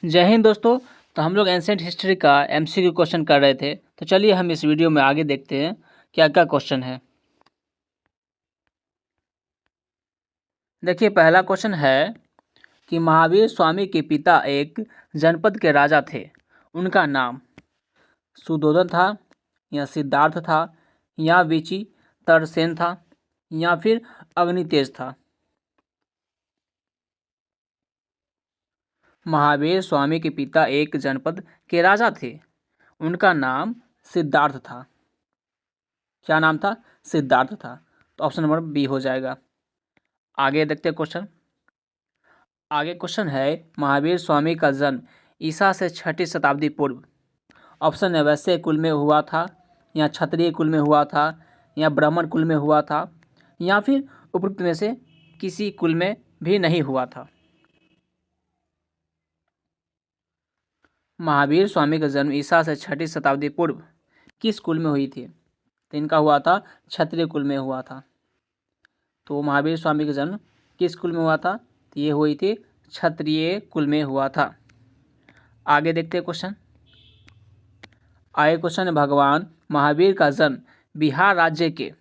जय हिंद दोस्तों। तो हम लोग एंशिएंट हिस्ट्री का एमसीक्यू क्वेश्चन कर रहे थे। तो चलिए हम इस वीडियो में आगे देखते हैं क्या क्या क्वेश्चन है। देखिए, पहला क्वेश्चन है कि महावीर स्वामी के पिता एक जनपद के राजा थे। उनका नाम सुधोधन था, या सिद्धार्थ था, या विचित्रसेन था, या फिर अग्नितेज था। महावीर स्वामी के पिता एक जनपद के राजा थे। उनका नाम सिद्धार्थ था। क्या नाम था? सिद्धार्थ था। तो ऑप्शन नंबर बी हो जाएगा। आगे देखते हैं क्वेश्चन। आगे क्वेश्चन है, महावीर स्वामी का जन्म ईसा से 6वीं शताब्दी पूर्व। ऑप्शन है वैश्य कुल में हुआ था, या क्षत्रिय कुल में हुआ था, या ब्राह्मण कुल में हुआ था, या फिर उपरोक्त में से किसी कुल में भी नहीं हुआ था। महावीर स्वामी का जन्म ईसा से 6वीं शताब्दी पूर्व किस कुल में हुई थी? तो इनका हुआ था क्षत्रिय कुल में हुआ था। तो महावीर स्वामी का जन्म किस कुल में हुआ था? तो ये हुई थी क्षत्रिय कुल में हुआ था। आगे देखते हैं क्वेश्चन। आगे क्वेश्चन है, भगवान महावीर का जन्म बिहार राज्य के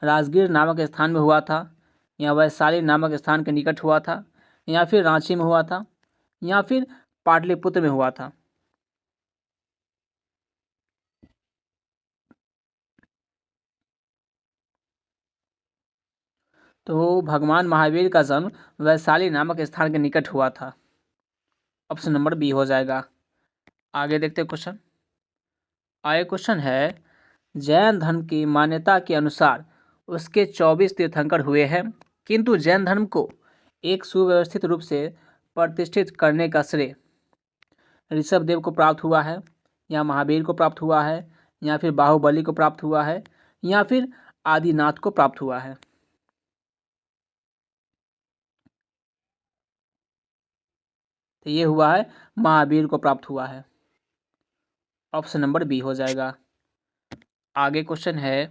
राजगीर नामक स्थान में हुआ था, या वैशाली नामक स्थान के निकट हुआ था, या फिर रांची में हुआ था, या फिर पाटलिपुत्र में हुआ था। तो भगवान महावीर का जन्म वैशाली नामक स्थान के निकट हुआ था। ऑप्शन नंबर बी हो जाएगा। आगे देखते हैं क्वेश्चन। आगे क्वेश्चन है, जैन धर्म की मान्यता के अनुसार उसके 24 तीर्थंकर हुए हैं, किंतु जैन धर्म को एक सुव्यवस्थित रूप से प्रतिष्ठित करने का श्रेय ऋषभदेव को प्राप्त हुआ है, या महावीर को प्राप्त हुआ है, या फिर बाहुबली को प्राप्त हुआ है, या फिर आदिनाथ को प्राप्त हुआ है। तो ये हुआ है महावीर को प्राप्त हुआ है। ऑप्शन नंबर बी हो जाएगा। आगे क्वेश्चन है,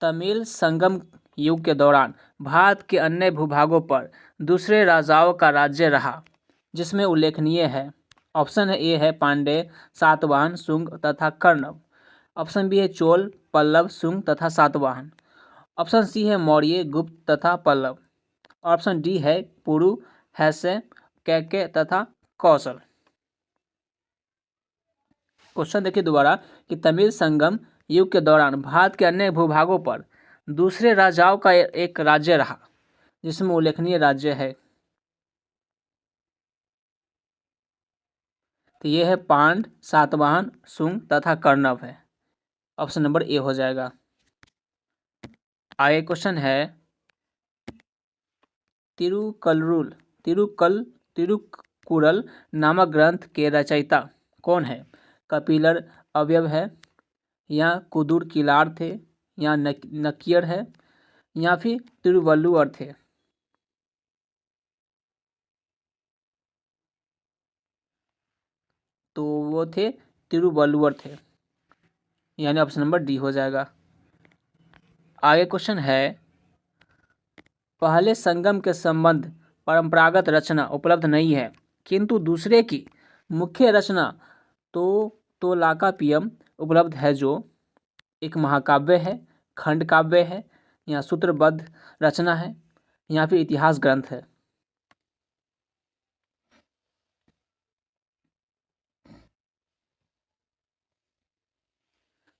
तमिल संगम युग के दौरान भारत के अन्य भूभागों पर दूसरे राजाओं का राज्य रहा, जिसमें उल्लेखनीय है। ऑप्शन ए है पांड्य, सातवाहन, शुंग तथा कर्ण। ऑप्शन बी है चोल, पल्लव, शुंग तथा सातवाहन। ऑप्शन सी है मौर्य, गुप्त तथा पल्लव। ऑप्शन डी है पुरु, हैस्य, कैके तथा कौशल। क्वेश्चन देखिए दोबारा कि तमिल संगम युग के दौरान भारत के अन्य भूभागों पर दूसरे राजाओं का एक राज्य रहा, जिसमें उल्लेखनीय राज्य है। तो ये है पांड, सातवाहन, शुंग तथा कर्णव है। ऑप्शन नंबर ए हो जाएगा। आगे क्वेश्चन है, तिरुकुरल नामक ग्रंथ के रचयिता कौन है? कपिलर अवयव है, या कुदुर किलार थे, या नकियर है, या फिर तिरुवल्लुवर थे। तो वो थे तिरुवल्लुवर थे, यानी ऑप्शन नंबर डी हो जाएगा। आगे क्वेश्चन है, पहले संगम के संबंध परंपरागत रचना उपलब्ध नहीं है, किंतु दूसरे की मुख्य रचना तोलाकापियम उपलब्ध है, जो एक महाकाव्य है, खंड काव्य है, या सूत्रबद्ध रचना है, या फिर इतिहास ग्रंथ है।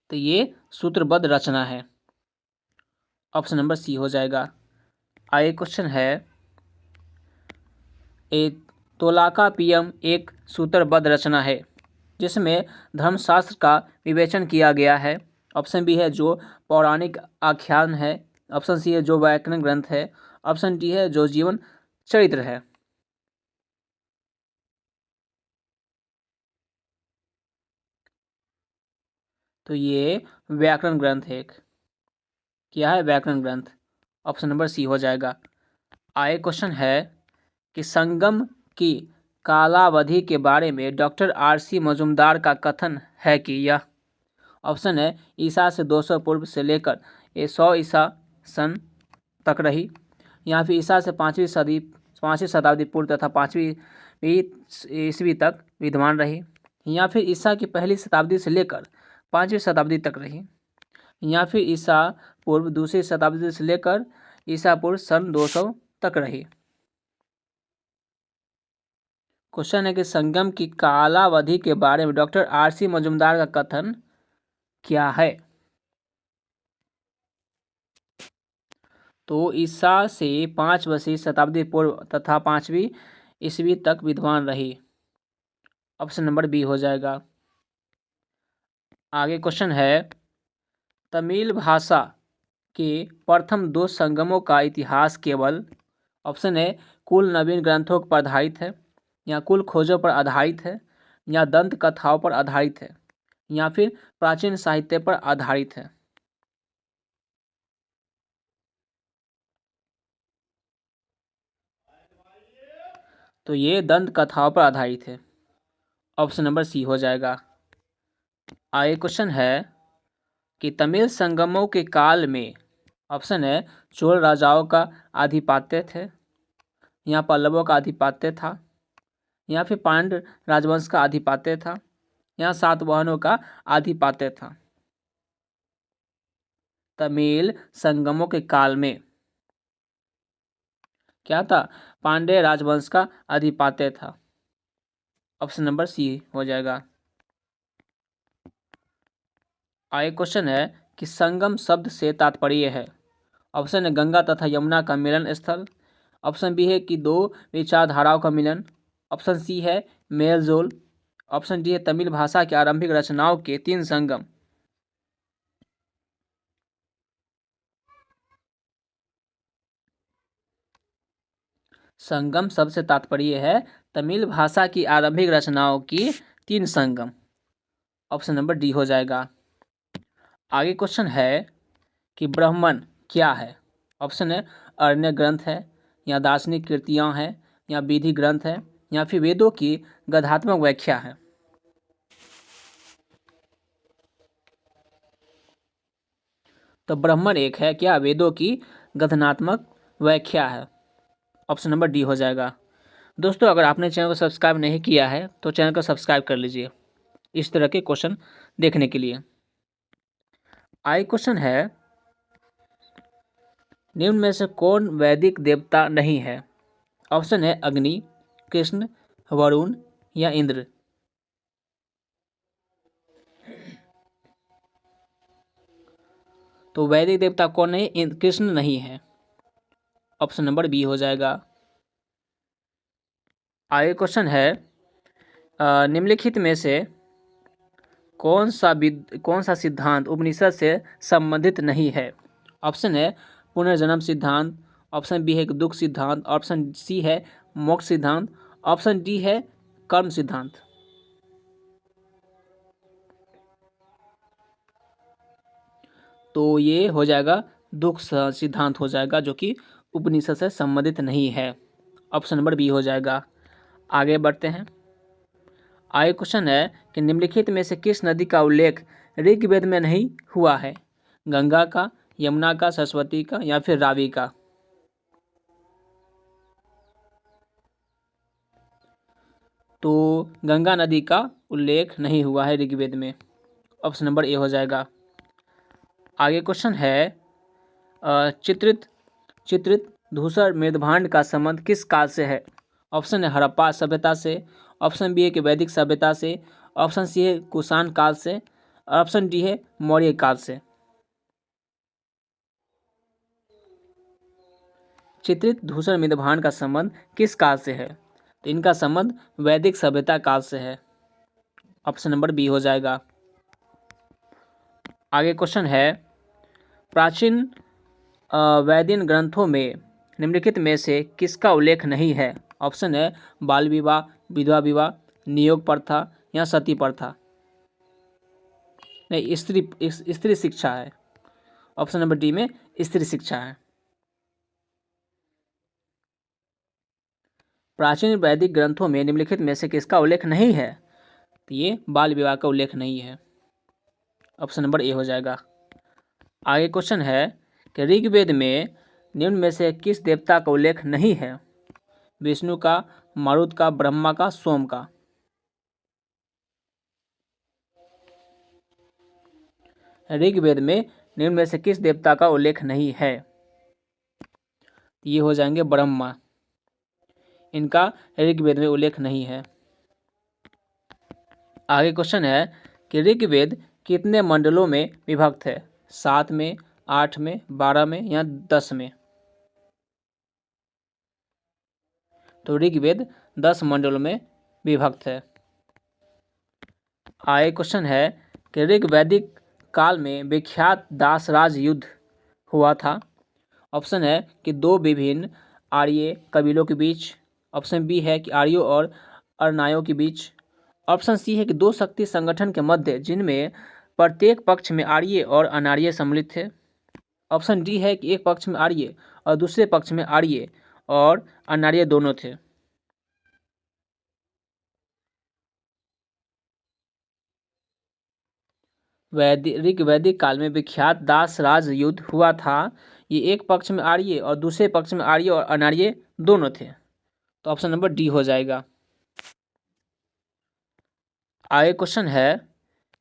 तो ये सूत्रबद्ध रचना है। ऑप्शन नंबर सी हो जाएगा। आगे क्वेश्चन है, तोलाकापियम एक सूत्रबद्ध रचना है जिसमें धर्मशास्त्र का विवेचन किया गया है। ऑप्शन बी है जो पौराणिक आख्यान है। ऑप्शन सी है जो व्याकरण ग्रंथ है। ऑप्शन डी है जो जीवन चरित्र है। तो ये व्याकरण ग्रंथ है एक। क्या है? व्याकरण ग्रंथ। ऑप्शन नंबर सी हो जाएगा। आगे क्वेश्चन है कि संगम की कालावधि के बारे में डॉक्टर R.C. मजूमदार का कथन है कि यह, ऑप्शन है ईसा से 200 पूर्व से लेकर 100 ईसा सन तक रही, या फिर ईसा से 5वीं शताब्दी पूर्व तथा 5वीं ईस्वी तक विद्यमान रही, या फिर ईसा की पहली शताब्दी से लेकर 5वीं शताब्दी तक रही, या फिर ईसा पूर्व 2री शताब्दी से लेकर ईसा पूर्व सन 200 तक रही। क्वेश्चन है कि संगम की कालावधि के बारे में डॉक्टर R.C. मजूमदार का कथन क्या है? तो ईसा से 5वीं शताब्दी पूर्व तथा 5वीं ईस्वी तक विद्वान रही। ऑप्शन नंबर बी हो जाएगा। आगे क्वेश्चन है, तमिल भाषा के प्रथम 2 संगमों का इतिहास केवल ऑप्शन है कुल नवीन ग्रंथों पर आधारित है, या कुल खोजों पर आधारित है, या दंत कथाओं पर आधारित है, या फिर प्राचीन साहित्य पर आधारित है। तो ये दंत कथाओं पर आधारित है। ऑप्शन नंबर सी हो जाएगा। आगे क्वेश्चन है कि तमिल संगमों के काल में ऑप्शन है चोल राजाओं का आधिपत्य थे, या पल्लवों का आधिपत्य था, या फिर पांड्य राजवंश का आधिपत्य था, या सातवाहनों का आधिपत्य था। तमिल संगमों के काल में क्या था? पांड्य राजवंश का आधिपत्य था। ऑप्शन नंबर सी हो जाएगा। आगे क्वेश्चन है कि संगम शब्द से तात्पर्य है। ऑप्शन है गंगा तथा यमुना का मिलन स्थल, ऑप्शन बी है कि 2 विचारधाराओं का मिलन, ऑप्शन सी है मेलजोल, ऑप्शन डी है तमिल भाषा की आरंभिक रचनाओं के 3 संगम। संगम शब्द से तात्पर्य है तमिल भाषा की आरंभिक रचनाओं की 3 संगम। ऑप्शन नंबर डी हो जाएगा। आगे क्वेश्चन है कि ब्राह्मण क्या है? ऑप्शन है अरण्य ग्रंथ है, या दार्शनिक कृतियां हैं, या विधि ग्रंथ है, या फिर वेदों की गद्यात्मक व्याख्या है। तो ब्राह्मण एक है क्या? वेदों की गद्यात्मक व्याख्या है। ऑप्शन नंबर डी हो जाएगा। दोस्तों, अगर आपने चैनल को सब्सक्राइब नहीं किया है तो चैनल को सब्सक्राइब कर लीजिए इस तरह के क्वेश्चन देखने के लिए। आगे क्वेश्चन है, निम्न में से कौन वैदिक देवता नहीं है? ऑप्शन है अग्नि, कृष्ण, वरुण, या इंद्र। तो वैदिक देवता कौन है? कृष्ण नहीं है। ऑप्शन नंबर बी हो जाएगा। आगे क्वेश्चन है, निम्नलिखित में से कौन सा सिद्धांत उपनिषद से संबंधित नहीं है? ऑप्शन है पुनर्जन्म सिद्धांत, ऑप्शन बी है दुख सिद्धांत, ऑप्शन सी है मोक्ष सिद्धांत, ऑप्शन डी है कर्म सिद्धांत। तो ये हो जाएगा दुख सिद्धांत हो जाएगा, जो कि उपनिषद से संबंधित नहीं है। ऑप्शन नंबर बी हो जाएगा। आगे बढ़ते हैं। आगे क्वेश्चन है कि निम्नलिखित में से किस नदी का उल्लेख ऋग्वेद में नहीं हुआ है? गंगा का, यमुना का, सरस्वती का, या फिर रावी का। तो गंगा नदी का उल्लेख नहीं हुआ है ऋग्वेद में। ऑप्शन नंबर ए हो जाएगा। आगे क्वेश्चन है, चित्रित धूसर मृदभांड का संबंध किस काल से है? ऑप्शन है हड़प्पा सभ्यता से, ऑप्शन बी है कि वैदिक सभ्यता से, ऑप्शन सी है कुषाण काल से, ऑप्शन डी है मौर्य काल से। चित्रित धूसर मृदभांड का संबंध किस काल से है? तो इनका संबंध वैदिक सभ्यता काल से है। ऑप्शन नंबर बी हो जाएगा। आगे क्वेश्चन है, प्राचीन वैदिक ग्रंथों में निम्नलिखित में से किसका उल्लेख नहीं है? ऑप्शन है बाल विवाह, विधवा विवाह, नियोग प्रथा, या सती प्रथा। नहीं, स्त्री शिक्षा है। ऑप्शन नंबर डी में स्त्री शिक्षा है। प्राचीन वैदिक ग्रंथों में निम्नलिखित में से किसका उल्लेख नहीं है? तो ये बाल विवाह का उल्लेख नहीं है। ऑप्शन नंबर ए हो जाएगा। आगे क्वेश्चन है कि ऋग्वेद में निम्न में से किस देवता का उल्लेख नहीं है? विष्णु का, मारुत का, ब्रह्मा का, सोम का। ऋग्वेद में निम्न में से किस देवता का उल्लेख नहीं है? ये हो जाएंगे ब्रह्मा, इनका ऋग्वेद में उल्लेख नहीं है। आगे क्वेश्चन है कि ऋग्वेद कितने मंडलों में विभक्त है? 7 में, 8 में, 12 में या 10 में? तो ऋग्वेद 10 मंडलों में विभक्त है। आगे क्वेश्चन है कि ऋग्वैदिक काल में विख्यात दासराज युद्ध हुआ था। ऑप्शन है कि 2 विभिन्न आर्य कबीलों के बीच। ऑप्शन बी है कि आर्यों और अरनायों के बीच। ऑप्शन सी है कि 2 शक्ति संगठन के मध्य जिनमें प्रत्येक पक्ष में आर्य और अनार्य सम्मिलित थे। ऑप्शन डी है कि एक पक्ष में आर्य और दूसरे पक्ष में आर्य और अनार्य दोनों थे। ऋग्वैदिक काल में विख्यात दासराज युद्ध हुआ था। ये एक पक्ष में आर्य और दूसरे पक्ष में आर्य और अनार्य दोनों थे। तो ऑप्शन नंबर डी हो जाएगा। आगे क्वेश्चन है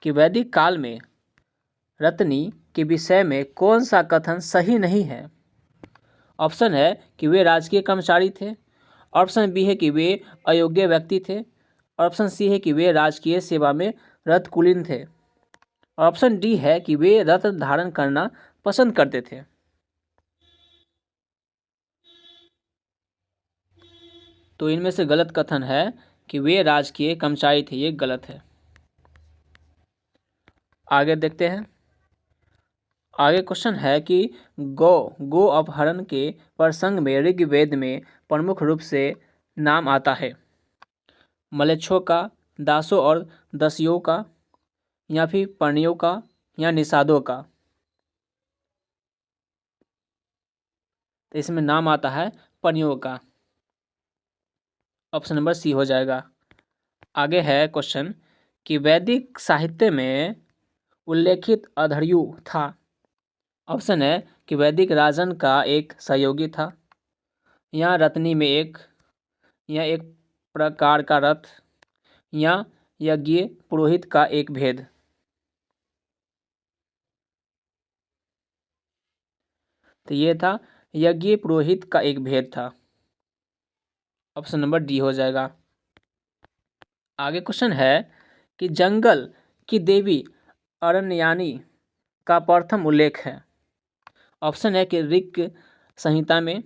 कि वैदिक काल में रत्नी के विषय में कौन सा कथन सही नहीं है? ऑप्शन है कि वे राजकीय कर्मचारी थे। ऑप्शन बी है कि वे अयोग्य व्यक्ति थे। ऑप्शन सी है कि वे राजकीय सेवा में रत कुलीन थे। ऑप्शन डी है कि वे रत्न धारण करना पसंद करते थे। तो इनमें से गलत कथन है कि वे राजकीय कर्मचारी थे, ये गलत है। आगे देखते हैं। आगे क्वेश्चन है कि गो अपहरण के प्रसंग में ऋग्वेद में प्रमुख रूप से नाम आता है मलेच्छों का, दासों और दस्युओं का, या फिर पर्णियों का, या निषादों का। तो इसमें नाम आता है पर्णियों का। ऑप्शन नंबर सी हो जाएगा। आगे है क्वेश्चन कि वैदिक साहित्य में उल्लेखित अधर्यु था। ऑप्शन है कि वैदिक राजन का एक सहयोगी था, या रत्नी में एक प्रकार का रथ, या यज्ञ पुरोहित का एक भेद। तो ये था यज्ञ पुरोहित का एक भेद था। ऑप्शन नंबर डी हो जाएगा। आगे क्वेश्चन है कि जंगल की देवी अरण्यानी का प्रथम उल्लेख है। ऑप्शन है कि ऋग संहिता में।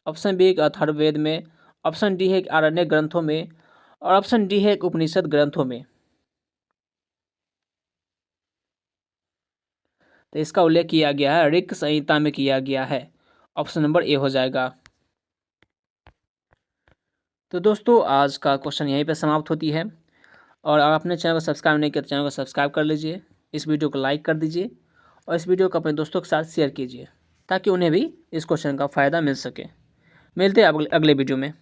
ऑप्शन बी है कि अथर्ववेद में। ऑप्शन डी है कि आरण्य ग्रंथों में। और ऑप्शन डी है कि उपनिषद ग्रंथों में। तो इसका उल्लेख किया गया है ऋग संहिता में किया गया है। ऑप्शन नंबर ए हो जाएगा। तो दोस्तों आज का क्वेश्चन यहीं पे समाप्त होती है। और अगर आपने चैनल को सब्सक्राइब नहीं किया तो चैनल को सब्सक्राइब कर लीजिए, इस वीडियो को लाइक कर दीजिए और इस वीडियो को अपने दोस्तों के साथ शेयर कीजिए ताकि उन्हें भी इस क्वेश्चन का फ़ायदा मिल सके। मिलते हैं अगले वीडियो में।